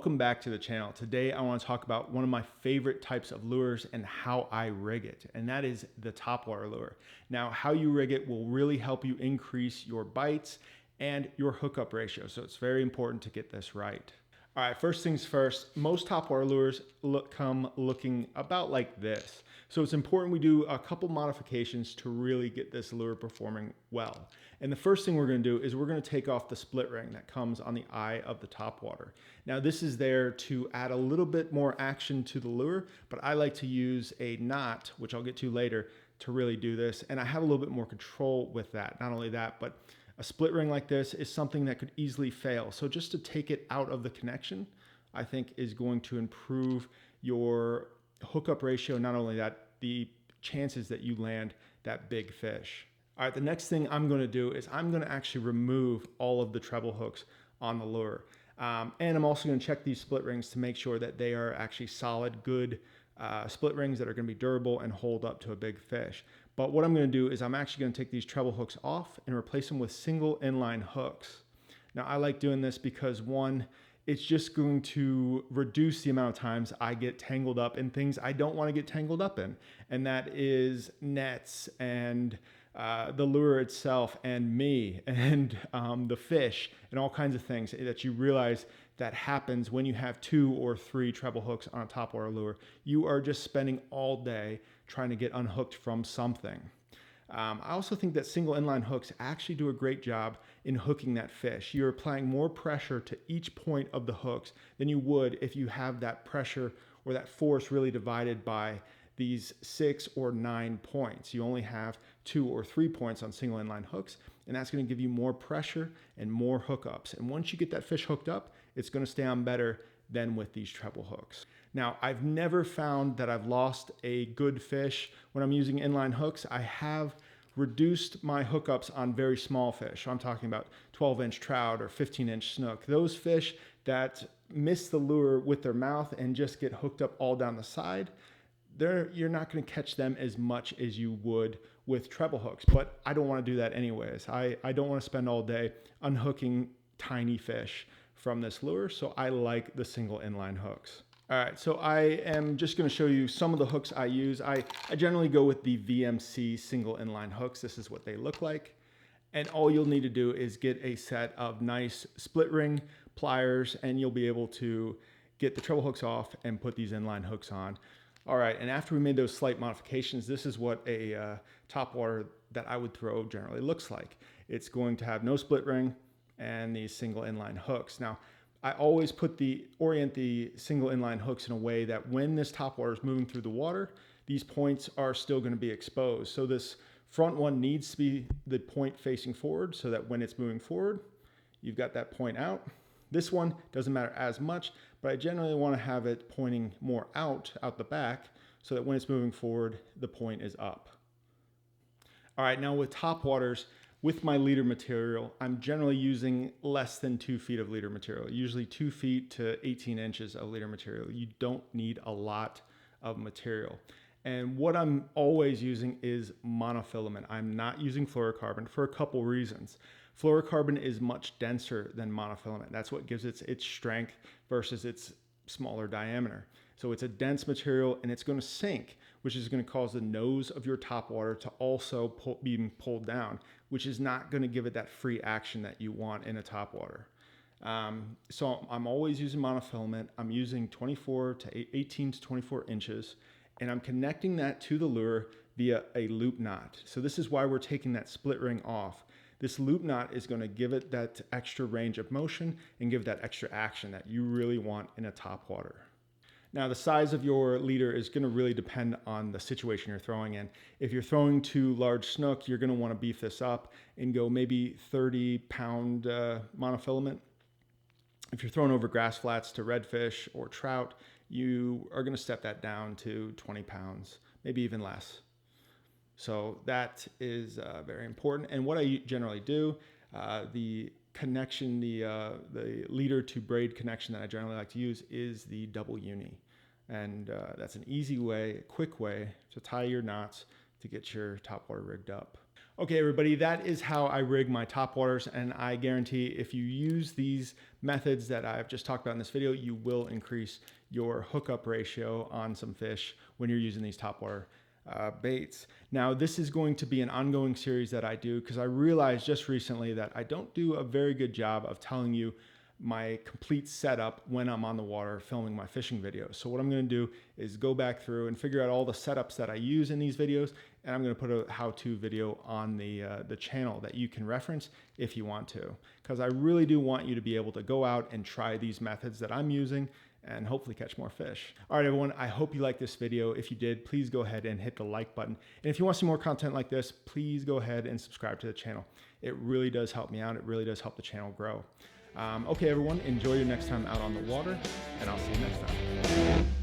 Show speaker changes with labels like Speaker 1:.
Speaker 1: Welcome back to the channel. Today I want to talk about one of my favorite types of lures and how I rig it, and that is the topwater lure. Now, how you rig it will really help you increase your bites and your hookup ratio, so it's very important to get this right. All right, first things first, most topwater lures come looking about like this. So it's important we do a couple modifications to really get this lure performing well. And the first thing we're going to do is we're going to take off the split ring that comes on the eye of the topwater. Now this is there to add a little bit more action to the lure, but I like to use a knot, which I'll get to later, to really do this. And I have a little bit more control with that. Not only that, but a split ring like this is something that could easily fail. So just to take it out of the connection, I think is going to improve your hookup ratio. Not only that, the chances that you land that big fish. All right, the next thing I'm going to do is I'm going to actually remove all of the treble hooks on the lure. And I'm also going to check these split rings to make sure that they are actually solid, good split rings that are going to be durable and hold up to a big fish. But what I'm going to do is I'm actually going to take these treble hooks off and replace them with single inline hooks. Now I like doing this because one, it's just going to reduce the amount of times I get tangled up in things I don't want to get tangled up in. And that is nets and the lure itself and me and the fish and all kinds of things that you realize that happens when you have 2 or 3 treble hooks on a topwater lure. You are just spending all day trying to get unhooked from something. I also think that single inline hooks actually do a great job in hooking that fish. You're applying more pressure to each point of the hooks than you would if you have that pressure or that force really divided by these 6 or 9 points. You only have 2 or 3 points on single inline hooks, and that's going to give you more pressure and more hookups. And once you get that fish hooked up, it's going to stay on better than with these treble hooks. Now, I've never found that I've lost a good fish when I'm using inline hooks. I have reduced my hookups on very small fish. So I'm talking about 12-inch trout or 15-inch snook. Those fish that miss the lure with their mouth and just get hooked up all down the side, you're not going to catch them as much as you would with treble hooks. But I don't want to do that anyways. I don't want to spend all day unhooking tiny fish from this lure, so I like the single inline hooks. All right, so I am just going to show you some of the hooks I use. I generally go with the VMC single inline hooks. This is what they look like. And all you'll need to do is get a set of nice split ring pliers, and you'll be able to get the treble hooks off and put these inline hooks on. All right, and after we made those slight modifications, this is what a topwater that I would throw generally looks like. It's going to have no split ring and these single inline hooks. Now, I always orient the single inline hooks in a way that when this topwater is moving through the water, these points are still going to be exposed. So this front one needs to be the point facing forward so that when it's moving forward, you've got that point out. This one doesn't matter as much, but I generally want to have it pointing more out the back so that when it's moving forward, the point is up. All right, now with topwaters, with my leader material, I'm generally using less than 2 feet of leader material, usually 2 feet to 18 inches of leader material. You don't need a lot of material. And what I'm always using is monofilament. I'm not using fluorocarbon for a couple reasons. Fluorocarbon is much denser than monofilament. That's what gives it its strength versus its smaller diameter. So it's a dense material and it's going to sink, which is going to cause the nose of your topwater to also be pulled down, which is not going to give it that free action that you want in a topwater. So I'm always using monofilament. I'm using 18 to 24 inches, and I'm connecting that to the lure via a loop knot. So this is why we're taking that split ring off. This loop knot is going to give it that extra range of motion and give that extra action that you really want in a topwater. Now, the size of your leader is going to really depend on the situation you're throwing in. If you're throwing to large snook, you're going to want to beef this up and go maybe 30-pound monofilament. If you're throwing over grass flats to redfish or trout, you are going to step that down to 20 pounds, maybe even less. So that is very important. And what I generally do, the connection, the leader to braid connection that I generally like to use is the double uni. And that's an easy way, a quick way to tie your knots to get your topwater rigged up. Okay, everybody, that is how I rig my topwaters, and I guarantee if you use these methods that I've just talked about in this video, you will increase your hookup ratio on some fish when you're using these topwater baits. Now, this is going to be an ongoing series that I do because I realized just recently that I don't do a very good job of telling you my complete setup when I'm on the water filming my fishing videos. So what I'm going to do is go back through and figure out all the setups that I use in these videos, and I'm going to put a how-to video on the channel that you can reference if you want to, because I really do want you to be able to go out and try these methods that I'm using and hopefully catch more fish. All right, everyone, I hope you liked this video. If you did, please go ahead and hit the like button. And if you want some more content like this, please go ahead and subscribe to the channel. It really does help me out. It really does help the channel grow. Okay, everyone, enjoy your next time out on the water, and I'll see you next time.